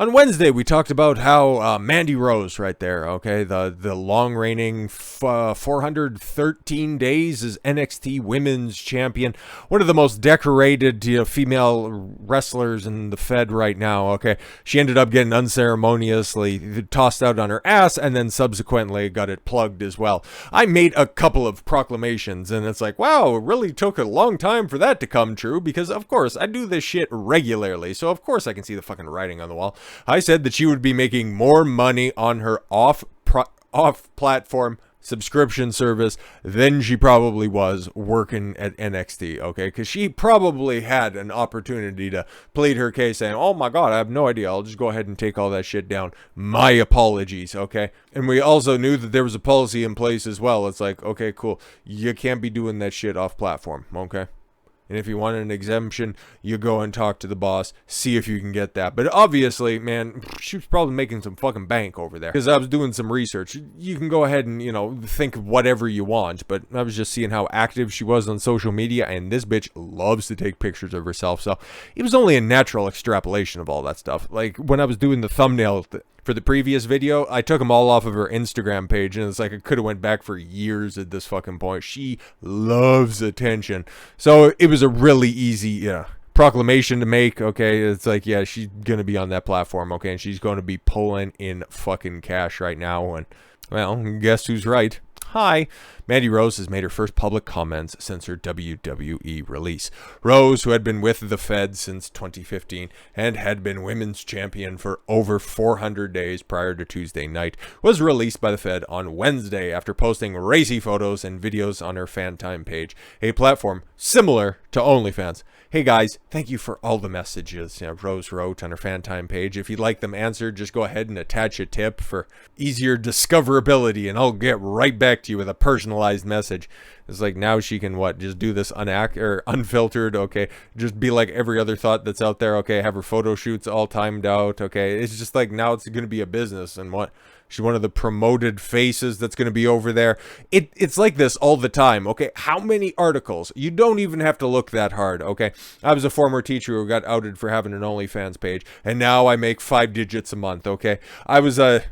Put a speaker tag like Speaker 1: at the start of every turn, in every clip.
Speaker 1: On Wednesday, we talked about how Mandy Rose, right there, okay, the long-reigning 413 days as NXT Women's Champion, one of the most decorated female wrestlers in the Fed right now, okay. She ended up getting unceremoniously tossed out on her ass and then subsequently got it plugged as well. I made a couple of proclamations, and it's like, wow, it really took a long time for that to come true because, of course, I do this shit regularly, so of course I can see the fucking writing on the wall. I said that she would be making more money on her off-platform subscription service than she probably was working at NXT, okay? Because she probably had an opportunity to plead her case saying, oh my god, I have no idea, I'll just go ahead and take all that shit down. My apologies, okay? And we also knew that there was a policy in place as well. It's like, okay, cool, you can't be doing that shit off-platform, okay? And if you want an exemption, you go and talk to the boss, see if you can get that. But obviously, man, she was probably making some fucking bank over there. Because I was doing some research. You can go ahead and, think whatever you want. But I was just seeing how active she was on social media. And this bitch loves to take pictures of herself. So it was only a natural extrapolation of all that stuff. Like, when I was doing the thumbnail for the previous video, I took them all off of her Instagram page, and it's like I could have went back for years at this fucking point. She loves attention. So it was a really easy proclamation to make, okay? It's like, yeah, she's going to be on that platform, okay? And she's going to be pulling in fucking cash right now. And, well, guess who's right? Hi. Mandy Rose has made her first public comments since her WWE release. Rose, who had been with the Fed since 2015 and had been women's champion for over 400 days prior to Tuesday night, was released by the Fed on Wednesday after posting racy photos and videos on her FanTime page, a platform similar to OnlyFans. Hey guys, thank you for all the messages Rose wrote on her FanTime page. If you'd like them answered, just go ahead and attach a tip for easier discoverability, and I'll get right back to you with a personalized message. It's like now she can just do this unfiltered, okay? Just be like every other thought that's out there, okay? Have her photo shoots all timed out, okay? It's just like now it's going to be a business, and what? She's one of the promoted faces that's going to be over there. It's like this all the time, okay? How many articles? You don't even have to look that hard, okay? I was a former teacher who got outed for having an OnlyFans page, and now I make 5 digits a month, okay? I was a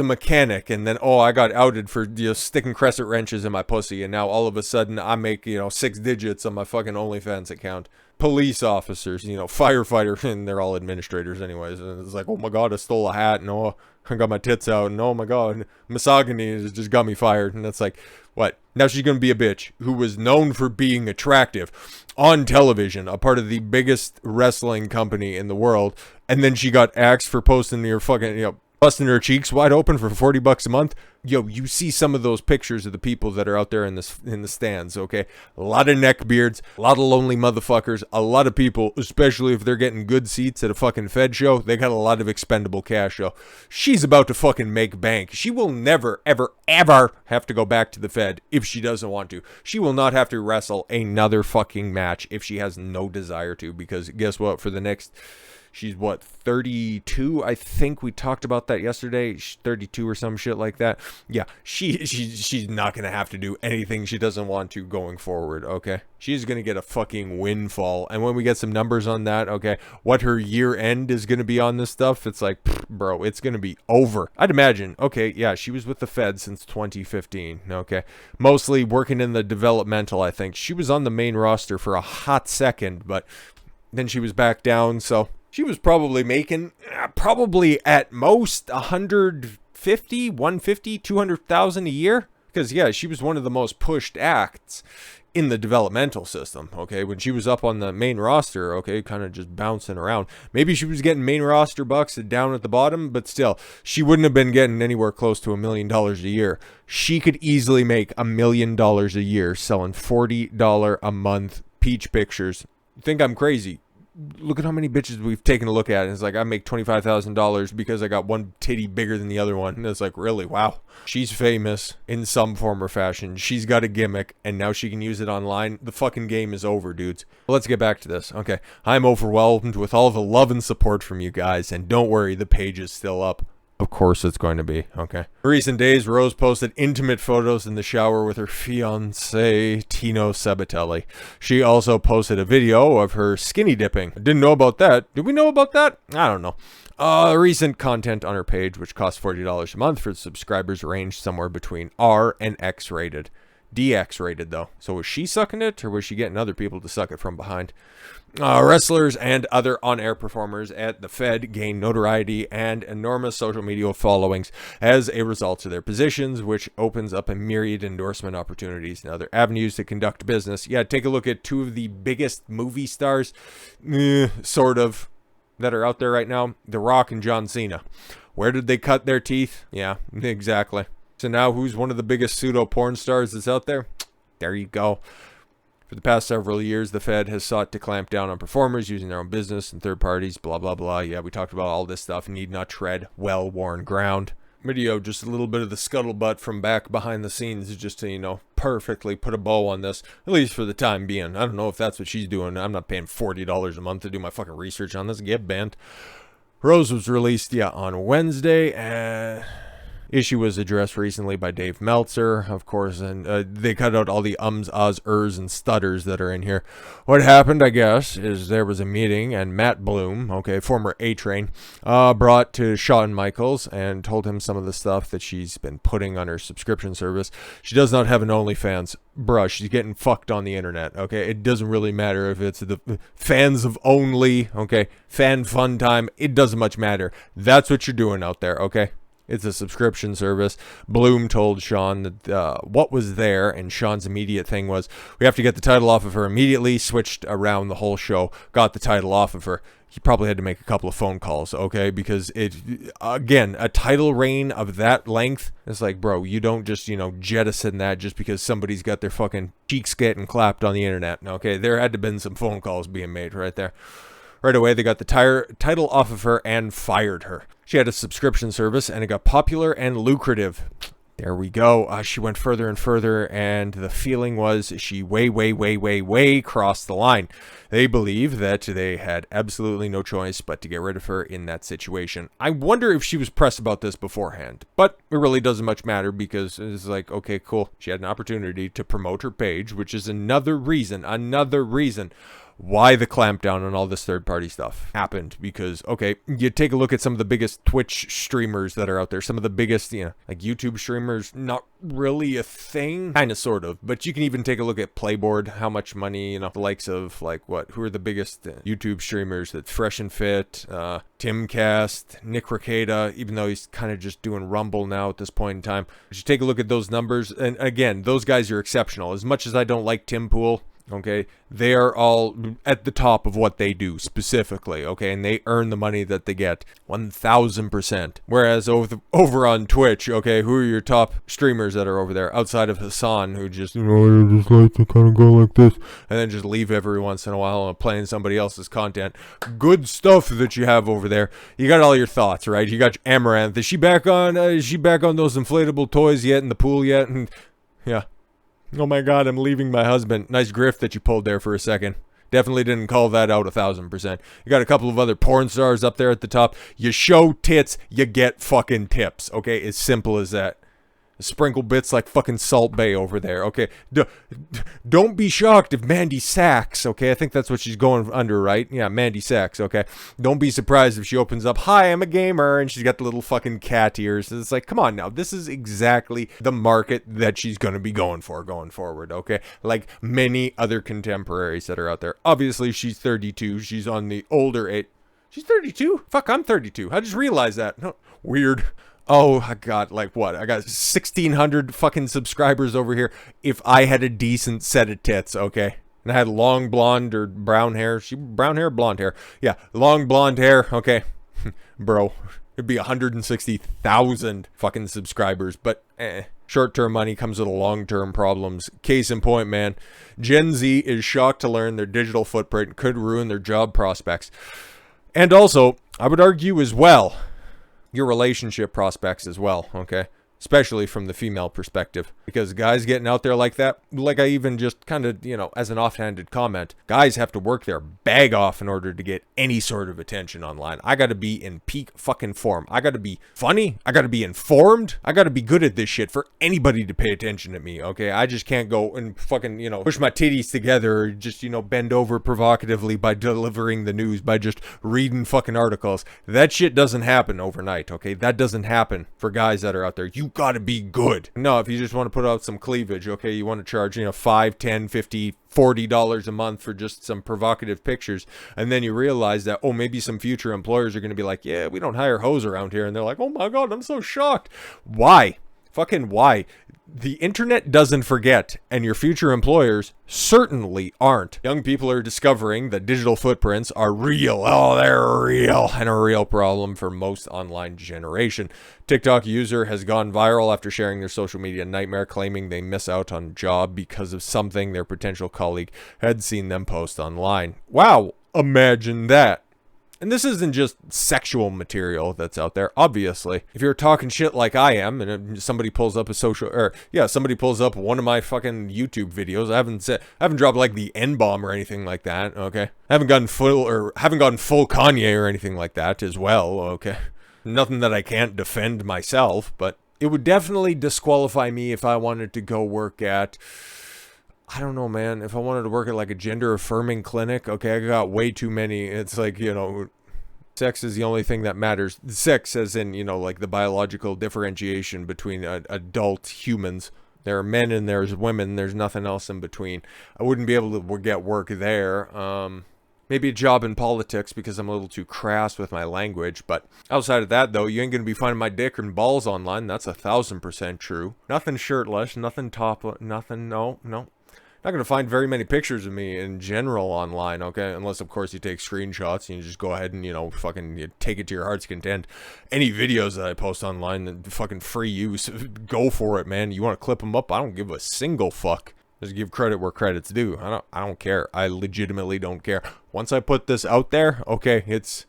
Speaker 1: mechanic, and then, I got outed for sticking crescent wrenches in my pussy, and now all of a sudden I make, 6 digits on my fucking OnlyFans account. Police officers, firefighter, and they're all administrators anyways. And it's like, oh my god, I stole a hat, and I got my tits out, and oh my god, misogyny has just got me fired. And it's like, what? Now she's gonna be a bitch who was known for being attractive on television, a part of the biggest wrestling company in the world, and then she got axed for posting your fucking, busting her cheeks wide open for $40 a month. You see some of those pictures of the people that are out there in the stands, okay? A lot of neck beards, a lot of lonely motherfuckers, a lot of people, especially if they're getting good seats at a fucking Fed show, they got a lot of expendable cash, so she's about to fucking make bank. She will never, ever, ever have to go back to the Fed if she doesn't want to. She will not have to wrestle another fucking match if she has no desire to, because guess what? For the next... She's 32? I think we talked about that yesterday. She's 32 or some shit like that. Yeah, she's not going to have to do anything she doesn't want to going forward, okay? She's going to get a fucking windfall. And when we get some numbers on that, okay, what her year end is going to be on this stuff, it's like, bro, it's going to be over. I'd imagine, okay, yeah, she was with the Fed since 2015, okay? Mostly working in the developmental, I think. She was on the main roster for a hot second, but then she was back down, so... She was probably making, at most, 150, 200,000 a year. Because, yeah, she was one of the most pushed acts in the developmental system, okay? When she was up on the main roster, okay, kind of just bouncing around. Maybe she was getting main roster bucks down at the bottom, but still, she wouldn't have been getting anywhere close to $1 million a year. She could easily make $1 million a year selling $40 a month peach pictures. You think I'm crazy? Look at how many bitches we've taken a look at. And it's like, I make $25,000 because I got one titty bigger than the other one. And it's like, really? Wow. She's famous in some form or fashion. She's got a gimmick, and now she can use it online. The fucking game is over, dudes. Let's get back to this. Okay. I'm overwhelmed with all the love and support from you guys. And don't worry, the page is still up. Of course it's going to be, okay? In recent days, Rose posted intimate photos in the shower with her fiancé, Tino Sabatelli. She also posted a video of her skinny dipping. Didn't know about that. Did we know about that? I don't know. Recent content on her page, which costs $40 a month for subscribers, ranged somewhere between R and X rated. DX rated, though. So was she sucking it, or was she getting other people to suck it from behind? Wrestlers and other on-air performers at the Fed gain notoriety and enormous social media followings as a result of their positions, which opens up a myriad endorsement opportunities and other avenues to conduct business. Yeah, take a look at two of the biggest movie stars, sort of, that are out there right now. The Rock and John Cena. Where did they cut their teeth? Yeah, exactly. So now who's one of the biggest pseudo porn stars that's out there? There you go. For the past several years, the Fed has sought to clamp down on performers using their own business and third parties, blah, blah, blah. Yeah, we talked about all this stuff. Need not tread well-worn ground. Video, just a little bit of the scuttlebutt from back behind the scenes, just to, you know, perfectly put a bow on this, at least for the time being. I don't know if that's what she's doing. I'm not paying $40 a month to do my fucking research on this. Get bent. Rose was released, on Wednesday, issue was addressed recently by Dave Meltzer, of course, and they cut out all the ums, ahs, ers, and stutters that are in here. What happened, I guess, is there was a meeting, and Matt Bloom, former A-Train, brought to Shawn Michaels and told him some of the stuff that she's been putting on her subscription service. She does not have an OnlyFans. Bruh, she's getting fucked on the internet, okay? It doesn't really matter if it's the fans of Only, fan fun time. It doesn't much matter. That's what you're doing out there, okay? It's a subscription service. Bloom told Shawn that what was there, and Shawn's immediate thing was, we have to get the title off of her immediately. Switched around the whole show, got the title off of her. He probably had to make a couple of phone calls, because again, a title reign of that length, it's like, bro, you don't just, jettison that just because somebody's got their fucking cheeks getting clapped on the internet, There had to have been some phone calls being made right there. Right away, they got the title off of her and fired her. She had a subscription service, and it got popular and lucrative. There we go. She went further and further, and the feeling was she way crossed the line. They believe that they had absolutely no choice but to get rid of her in that situation. I wonder if she was pressed about this beforehand, but it really doesn't much matter because it's like, okay, cool. She had an opportunity to promote her page, which is another reason why the clampdown on all this third-party stuff happened. Because, you take a look at some of the biggest Twitch streamers that are out there. Some of the biggest, like YouTube streamers, not really a thing. Kind of, sort of. But you can even take a look at Playboard, how much money, the likes of, who are the biggest YouTube streamers? That's Fresh and Fit, Timcast, Nick Rekieta, even though he's kind of just doing Rumble now at this point in time. But you take a look at those numbers, and again, those guys are exceptional. As much as I don't like Tim Pool, they are all at the top of what they do specifically, and they earn the money that they get 1,000%. Whereas over on Twitch, who are your top streamers that are over there outside of Hassan, who just, I just like to kind of go like this and then just leave every once in a while and playing somebody else's content. Good stuff that you have over there. You got all your thoughts, right? You got Amaranth. Is she back on those inflatable toys yet in the pool yet? And yeah. Oh my God, I'm leaving my husband. Nice grift that you pulled there for a second. Definitely didn't call that out 1,000%. You got a couple of other porn stars up there at the top. You show tits, you get fucking tips. As simple as that. Sprinkle bits like fucking Salt Bay over there, Don't be shocked if Mandy Sacs, I think that's what she's going under, right? Yeah, Mandy Sacs, Don't be surprised if she opens up, hi, I'm a gamer, and she's got the little fucking cat ears. It's like, come on now, this is exactly the market that she's going to be going for going forward, Like many other contemporaries that are out there. Obviously, she's 32. She's on the older age. She's 32? Fuck, I'm 32. I just realized that. No, weird. Oh, I got, I got 1,600 fucking subscribers over here if I had a decent set of tits, And I had long blonde or brown hair. Brown hair or blonde hair? Yeah, long blonde hair, Bro, it'd be 160,000 fucking subscribers, but short-term money comes with long-term problems. Case in point, man. Gen Z is shocked to learn their digital footprint could ruin their job prospects. And also, I would argue as well, your relationship prospects as well, especially from the female perspective, because guys getting out there like that, like I even just kind of, as an offhanded comment, guys have to work their bag off in order to get any sort of attention online. I got to be in peak fucking form. I got to be funny. I got to be informed. I got to be good at this shit for anybody to pay attention to me, okay? I just can't go and fucking, push my titties together or just, bend over provocatively by delivering the news, by just reading fucking articles. That shit doesn't happen overnight, okay? That doesn't happen for guys that are out there. You gotta be good. No, if you just want to put out some cleavage, okay, you want to charge, $5, $10, $50, $40 a month for just some provocative pictures, and then you realize that, maybe some future employers are going to be like, yeah, we don't hire hoes around here, and they're like, oh my god, I'm so shocked. Why? Fucking why? The internet doesn't forget, and your future employers certainly aren't. Young people are discovering that digital footprints are real. Oh, they're real, and a real problem for most online generation. TikTok user has gone viral after sharing their social media nightmare, claiming they miss out on a job because of something their potential colleague had seen them post online. Wow, imagine that. And this isn't just sexual material that's out there, obviously. If you're talking shit like I am, and somebody pulls up somebody pulls up one of my fucking YouTube videos, I haven't dropped like the N-bomb or anything like that, okay? I haven't gone full Kanye or anything like that as well, okay? Nothing that I can't defend myself, but it would definitely disqualify me if I wanted to go work at, I don't know, man. If I wanted to work at like a gender affirming clinic, okay, I got way too many. It's like, sex is the only thing that matters. Sex as in, like the biological differentiation between adult humans. There are men and there's women. There's nothing else in between. I wouldn't be able to get work there. Maybe a job in politics because I'm a little too crass with my language. But outside of that, though, you ain't going to be finding my dick and balls online. That's 1,000% true. Nothing shirtless, nothing topless, nothing, no. Not going to find very many pictures of me in general online, okay? Unless, of course, you take screenshots and you just go ahead and, you take it to your heart's content. Any videos that I post online, fucking free use, go for it, man. You want to clip them up? I don't give a single fuck. Just give credit where credit's due. I don't care. I legitimately don't care. Once I put this out there, okay, it's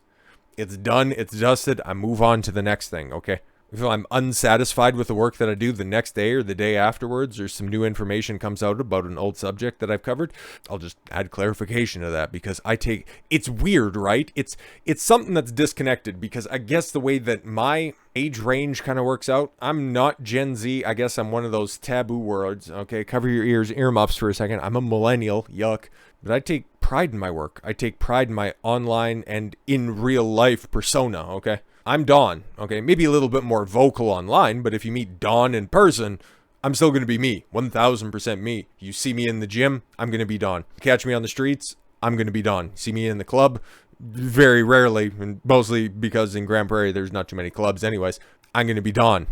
Speaker 1: done, it's dusted. I move on to the next thing, okay? If I'm unsatisfied with the work that I do the next day or the day afterwards, or some new information comes out about an old subject that I've covered, I'll just add clarification to that, because it's weird, right? It's something that's disconnected, because I guess the way that my age range kind of works out, I'm not Gen Z. I guess I'm one of those taboo words, okay? Cover your ears, earmuffs for a second. I'm a millennial, yuck. But I take pride in my work. I take pride in my online and in real life persona, okay? I'm Dawn, okay? Maybe a little bit more vocal online, but if you meet Dawn in person, I'm still going to be me. 1,000% me. You see me in the gym, I'm going to be Dawn. Catch me on the streets, I'm going to be Dawn. See me in the club, very rarely, and mostly because in Grand Prairie there's not too many clubs anyways, I'm going to be Dawn.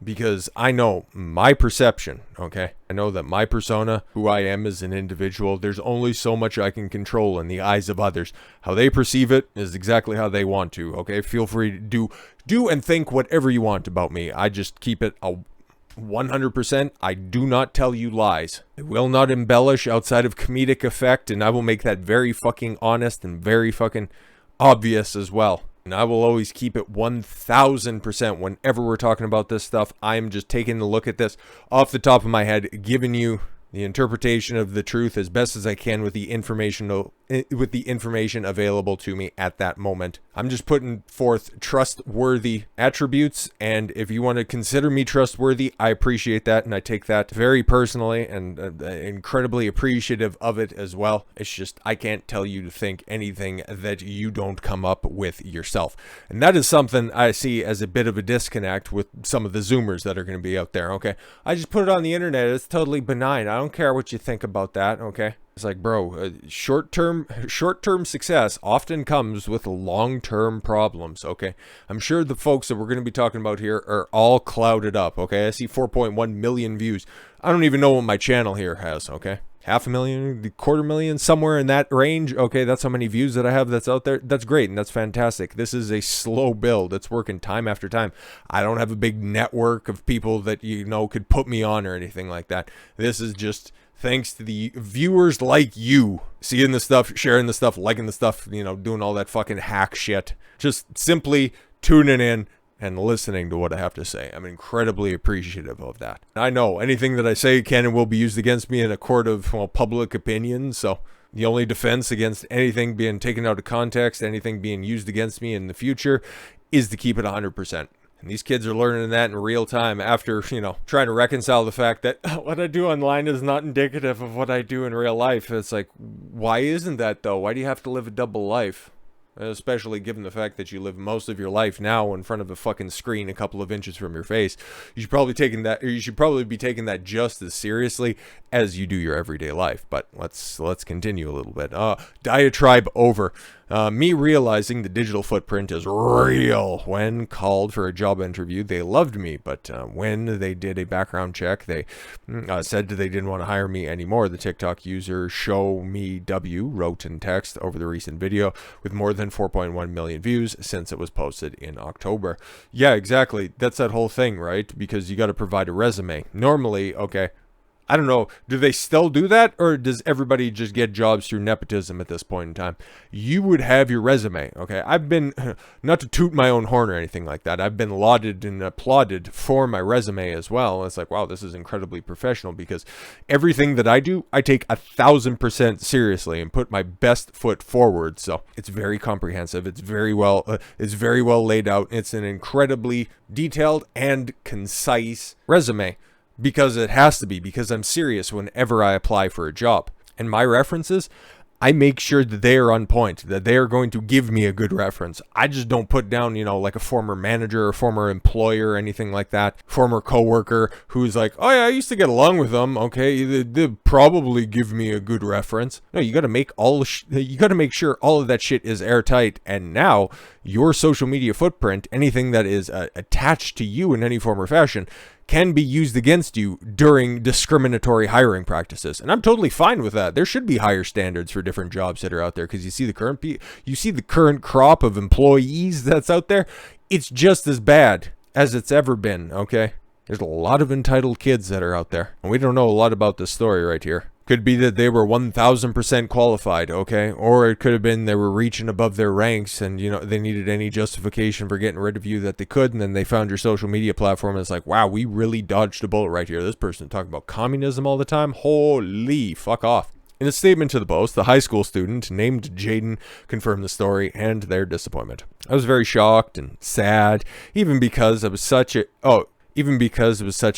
Speaker 1: Because I know my perception, okay? I know that my persona, who I am as an individual, there's only so much I can control in the eyes of others. How they perceive it is exactly how they want to, okay? Feel free to do and think whatever you want about me. I just keep it a 100%. I do not tell you lies. I will not embellish outside of comedic effect, and I will make that very fucking honest and very fucking obvious as well. And I will always keep it 1,000% whenever we're talking about this stuff. I'm just taking a look at this off the top of my head, giving you the interpretation of the truth as best as I can with the information available to me at that moment. I'm just putting forth trustworthy attributes, and if you want to consider me trustworthy, I appreciate that, and I take that very personally, and incredibly appreciative of it as well. It's just I can't tell you to think anything that you don't come up with yourself, and that is something I see as a bit of a disconnect with some of the Zoomers that are going to be out there. Okay, I just put it on the internet. It's totally benign. I don't care what you think about that. Okay. It's like, bro, short-term success often comes with long-term problems, okay? I'm sure the folks that we're going to be talking about here are all clouded up, okay? I see 4.1 million views. I don't even know what my channel here has, okay? 500,000, 250,000, somewhere in that range. Okay, that's how many views that I have that's out there. That's great, and that's fantastic. This is a slow build. It's working time after time. I don't have a big network of people that, could put me on or anything like that. This is just thanks to the viewers like you, seeing the stuff, sharing the stuff, liking the stuff, doing all that fucking hack shit. Just simply tuning in and listening to what I have to say. I'm incredibly appreciative of that. I know anything that I say can and will be used against me in a court of, well, public opinion, so the only defense against anything being taken out of context, anything being used against me in the future, is to keep it 100%. And these kids are learning that in real time after, trying to reconcile the fact that what I do online is not indicative of what I do in real life. It's like, why isn't that though? Why do you have to live a double life? Especially given the fact that you live most of your life now in front of a fucking screen a couple of inches from your face. You should probably be taking that just as seriously as you do your everyday life. But let's continue a little bit. Diatribe over. Me realizing the digital footprint is real. When called for a job interview, they loved me, but when they did a background check, they said they didn't want to hire me anymore. The TikTok user Show Me W wrote in text over the recent video with more than 4.1 million views since it was posted in October. Yeah, exactly. That's that whole thing, right? Because you got to provide a resume. Normally, okay, I don't know, do they still do that, or does everybody just get jobs through nepotism at this point in time? You would have your resume, okay? I've been, not to toot my own horn or anything like that, I've been lauded and applauded for my resume as well. It's like, wow, this is incredibly professional, because everything that I do, I take 1,000% seriously and put my best foot forward. So it's very comprehensive. It's very well laid out. It's an incredibly detailed and concise resume. Because it has to be, because I'm serious whenever I apply for a job. And my references, I make sure that they are on point, that they are going to give me a good reference. I just don't put down, like a former manager or former employer or anything like that, former coworker who's like, oh yeah, I used to get along with them. Okay, they'll probably give me a good reference. No, you got to make sure all of that shit is airtight. And now your social media footprint, anything that is attached to you in any form or fashion, can be used against you during discriminatory hiring practices. And I'm totally fine with that. There should be higher standards for different jobs that are out there, because you see the current crop of employees that's out there. It's just as bad as it's ever been, okay? There's a lot of entitled kids that are out there, and we don't know a lot about this story right here. Could be that they were 1,000% qualified, okay? Or it could have been they were reaching above their ranks and, they needed any justification for getting rid of you that they could, and then they found your social media platform and it's like, wow, we really dodged a bullet right here. This person talking about communism all the time? Holy fuck off. In a statement to the Post, the high school student named Jaden confirmed the story and their disappointment. I was very shocked and sad, even because it was such a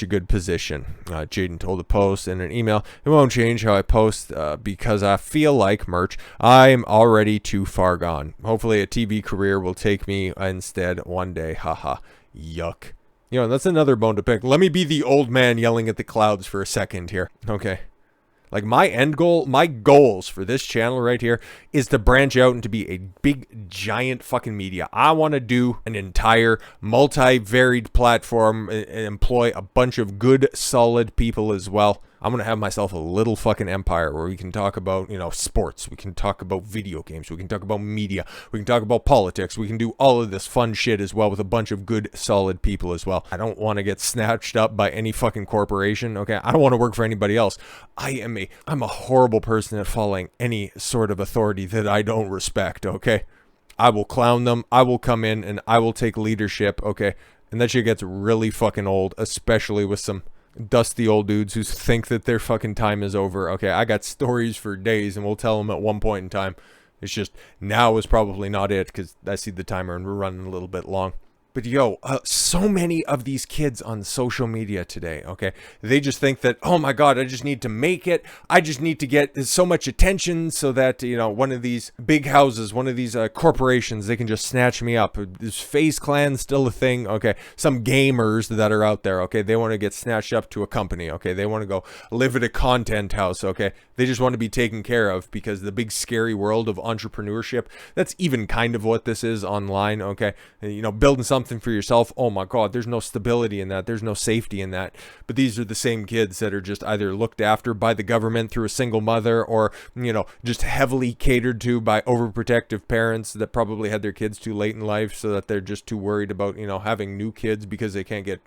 Speaker 1: good position. Jaden told the Post in an email, it won't change how I post because I feel like merch. I'm already too far gone. Hopefully a TV career will take me instead one day. Haha. Yuck. That's another bone to pick. Let me be the old man yelling at the clouds for a second here. Okay. Like my goals for this channel right here is to branch out and to be a big, giant fucking media. I want to do an entire multi-varied platform and employ a bunch of good, solid people as well. I'm going to have myself a little fucking empire where we can talk about, sports. We can talk about video games. We can talk about media. We can talk about politics. We can do all of this fun shit as well with a bunch of good, solid people as well. I don't want to get snatched up by any fucking corporation, okay? I don't want to work for anybody else. I'm a horrible person at following any sort of authority that I don't respect, okay? I will clown them. I will come in and I will take leadership, okay? And that shit gets really fucking old, especially with some dusty old dudes who think that their fucking time is over. Okay, I got stories for days and we'll tell them at one point in time. It's just now is probably not it, because I see the timer and we're running a little bit long. But so many of these kids on social media today, okay, they just think that, oh my God, I just need to make it. I just need to get so much attention so that, one of these big houses, one of these corporations, they can just snatch me up. Is FaZe Clan still a thing? Okay, some gamers that are out there, okay, they want to get snatched up to a company, okay, they want to go live at a content house, okay, they just want to be taken care of, because the big scary world of entrepreneurship, that's even kind of what this is online, okay, building something for yourself. Oh my God, there's no stability in that. There's no safety in that. But these are the same kids that are just either looked after by the government through a single mother, or, just heavily catered to by overprotective parents that probably had their kids too late in life, so that they're just too worried about, having new kids because they can't get,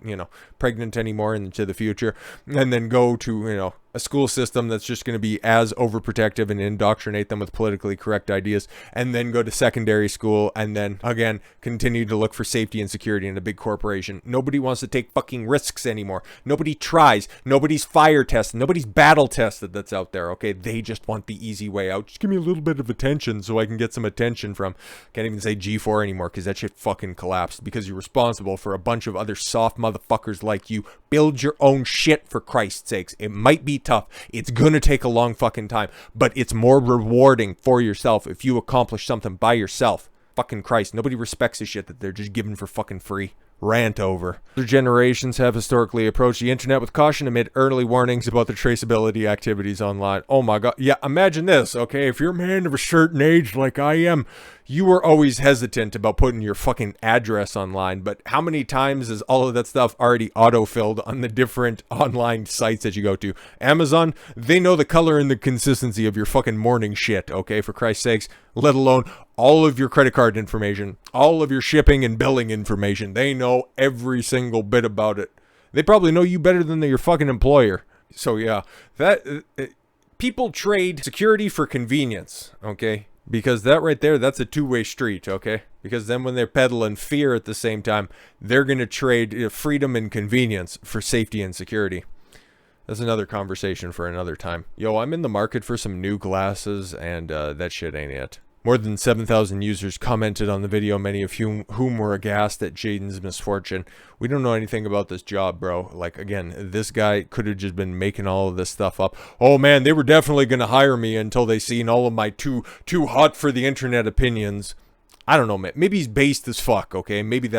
Speaker 1: pregnant anymore into the future, and then go to, a school system that's just going to be as overprotective and indoctrinate them with politically correct ideas, and then go to secondary school and then again continue to look for safety and security in a big corporation. Nobody wants to take fucking risks anymore. Nobody tries. Nobody's fire tested. Nobody's battle tested that's out there. Okay, they just want the easy way out. Just give me a little bit of attention so I can get some attention from, can't even say G4 anymore because that shit fucking collapsed because you're responsible for a bunch of other soft motherfuckers like you. Build your own shit, for Christ's sakes. It might be tough. It's gonna take a long fucking time, but it's more rewarding for yourself if you accomplish something by yourself. Fucking Christ, nobody respects the shit that they're just given for fucking free. Rant over. Other generations have historically approached the internet with caution amid early warnings about the traceability activities online. Oh my god. Yeah, imagine this, okay? If you're a man of a certain age like I am, you were always hesitant about putting your fucking address online, but how many times is all of that stuff already auto-filled on the different online sites that you go to? Amazon, they know the color and the consistency of your fucking morning shit, okay, for Christ's sakes, let alone all of your credit card information, all of your shipping and billing information. They know every single bit about it. They probably know you better than your fucking employer. So yeah, that people trade security for convenience, okay? Because that right there, that's a two-way street, okay? Because then when they're peddling fear at the same time, they're going to trade freedom and convenience for safety and security. That's another conversation for another time. Yo, I'm in the market for some new glasses, and that shit ain't it. More than 7,000 users commented on the video, many of whom were aghast at Jaden's misfortune. We don't know anything about this job, bro. Like, again, this guy could have just been making all of this stuff up. Oh, man, they were definitely going to hire me until they seen all of my too hot for the internet opinions. I don't know, man. Maybe he's based as fuck, okay? Maybe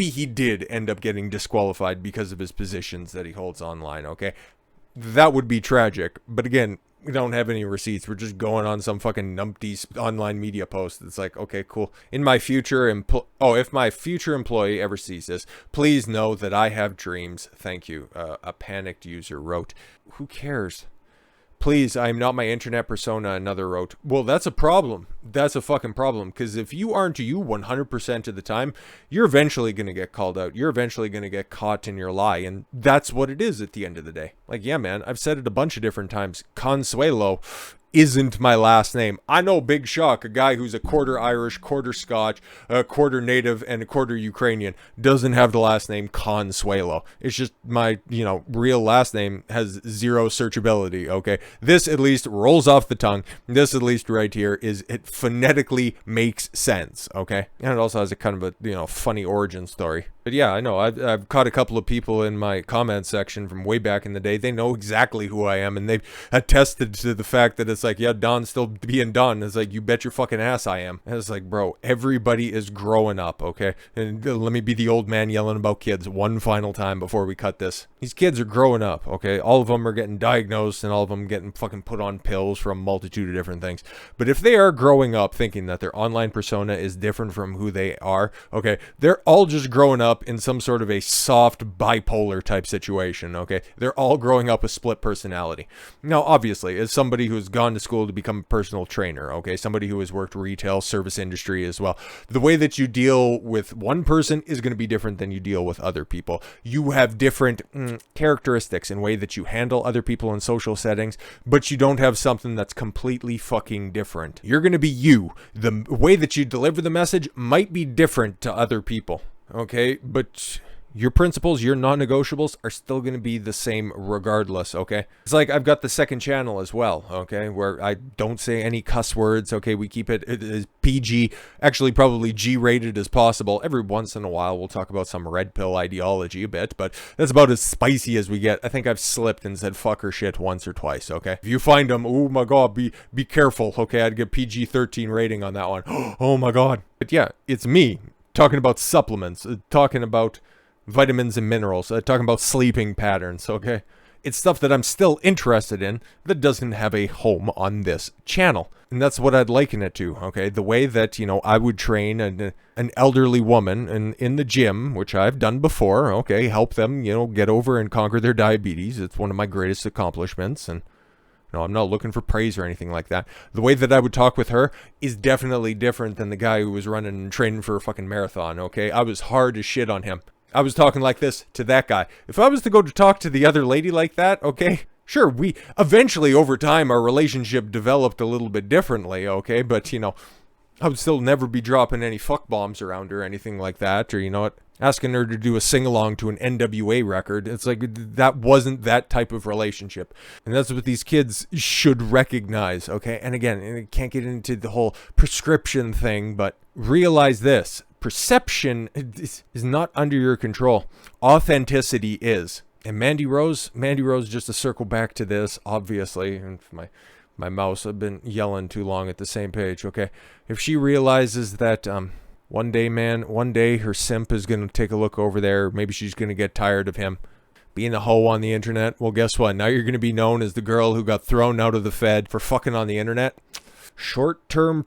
Speaker 1: he did end up getting disqualified because of his positions that he holds online, okay? That would be tragic. But again, we don't have any receipts. We're just going on some fucking numpty online media post. It's like, okay, cool. In my future, if my future employee ever sees this, please know that I have dreams. Thank you. A panicked user wrote. Who cares? Please, I'm not my internet persona, another wrote. Well, that's a problem. That's a fucking problem. Because if you aren't you 100% of the time, you're eventually going to get called out. You're eventually going to get caught in your lie. And that's what it is at the end of the day. Like, yeah, man, I've said it a bunch of different times. Consuelo isn't my last name. I know, big shock, a guy who's a quarter Irish, quarter Scotch, a quarter native, and a quarter Ukrainian doesn't have the last name Consuelo. It's just my, real last name has zero searchability, okay? This at least rolls off the tongue. This at least right here it phonetically makes sense, okay? And it also has a kind of a, funny origin story. But yeah, I know, I've caught a couple of people in my comment section from way back in the day. They know exactly who I am, and they've attested to the fact that it's like, yeah, Don's still being Don. It's like, you bet your fucking ass I am. And it's like, bro, everybody is growing up, okay? And let me be the old man yelling about kids one final time before we cut this. These kids are growing up, okay? All of them are getting diagnosed, and all of them getting fucking put on pills for a multitude of different things. But if they are growing up thinking that their online persona is different from who they are, okay, they're all just growing up in some sort of a soft bipolar type situation, okay? They're all growing up with split personality. Now, obviously, as somebody who's gone to school to become a personal trainer, okay? Somebody who has worked retail, service industry as well. The way that you deal with one person is going to be different than you deal with other people. You have different characteristics in way that you handle other people in social settings, but you don't have something that's completely fucking different. You're going to be you. The way that you deliver the message might be different to other people, okay? But your principles, your non-negotiables are still going to be the same regardless, okay? It's like I've got the second channel as well, okay, where I don't say any cuss words, okay? We keep it as PG, actually probably G-rated as possible. Every once in a while, we'll talk about some red pill ideology a bit, but that's about as spicy as we get. I think I've slipped and said fuck or shit once or twice, okay? If you find them, oh my god, be careful, okay? I'd give PG-13 rating on that one. Oh my god. But yeah, it's me talking about supplements, talking about vitamins and minerals, talking about sleeping patterns, okay? It's stuff that I'm still interested in that doesn't have a home on this channel. And that's what I'd liken it to, okay? The way that, I would train an elderly woman in the gym, which I've done before, okay? Help them, get over and conquer their diabetes. It's one of my greatest accomplishments, and no, I'm not looking for praise or anything like that. The way that I would talk with her is definitely different than the guy who was running and training for a fucking marathon, okay? I was hard as shit on him. I was talking like this to that guy. If I was to go to talk to the other lady like that, okay, Sure, we eventually over time our relationship developed a little bit differently, okay? But, you know, I would still never be dropping any fuck bombs around her or anything like that, or, you know what, asking her to do a sing-along to an NWA record. It's like, that wasn't that type of relationship. And that's what these kids should recognize, okay? And again, I can't get into the whole prescription thing, but realize this. Perception is not under your control. Authenticity is. And Mandy Rose, just to circle back to this, obviously, and my mouse, I've been yelling too long at the same page, okay? If she realizes that one day her simp is going to take a look over there, maybe she's going to get tired of him being a hoe on the internet, well, guess what? Now you're going to be known as the girl who got thrown out of the Fed for fucking on the internet. Short-term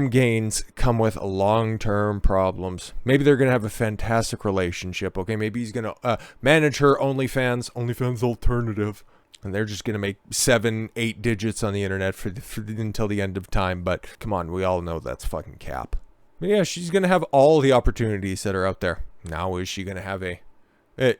Speaker 1: gains come with long-term problems. Maybe they're going to have a fantastic relationship, okay? Maybe he's going to manage her OnlyFans alternative. And they're just going to make 7-8 digits on the internet until the end of time. But come on, we all know that's fucking cap. But yeah, she's going to have all the opportunities that are out there. Now is she going to have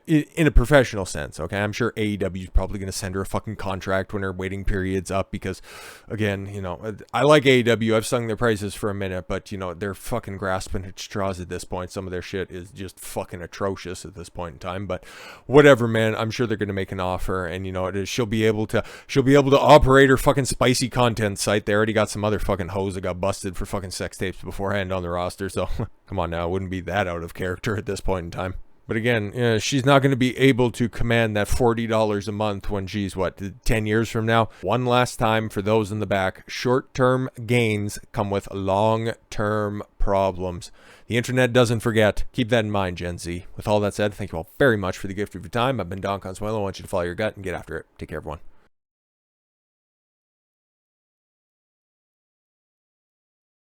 Speaker 1: in a professional sense, okay? I'm sure AEW is probably going to send her a fucking contract when her waiting period's up because, again, you know, I like AEW. I've sung their prices for a minute, but, you know, they're fucking grasping at straws at this point. Some of their shit is just fucking atrocious at this point in time, but whatever, man. I'm sure they're going to make an offer, and, you know, she'll be able to operate her fucking spicy content site. They already got some other fucking hoes that got busted for fucking sex tapes beforehand on the roster, so come on now. It wouldn't be that out of character at this point in time. But again, she's not going to be able to command that $40 a month when she's, 10 years from now? One last time for those in the back, short-term gains come with long-term problems. The internet doesn't forget. Keep that in mind, Gen Z. With all that said, thank you all very much for the gift of your time. I've been Don Consuelo. I want you to follow your gut and get after it. Take care, everyone.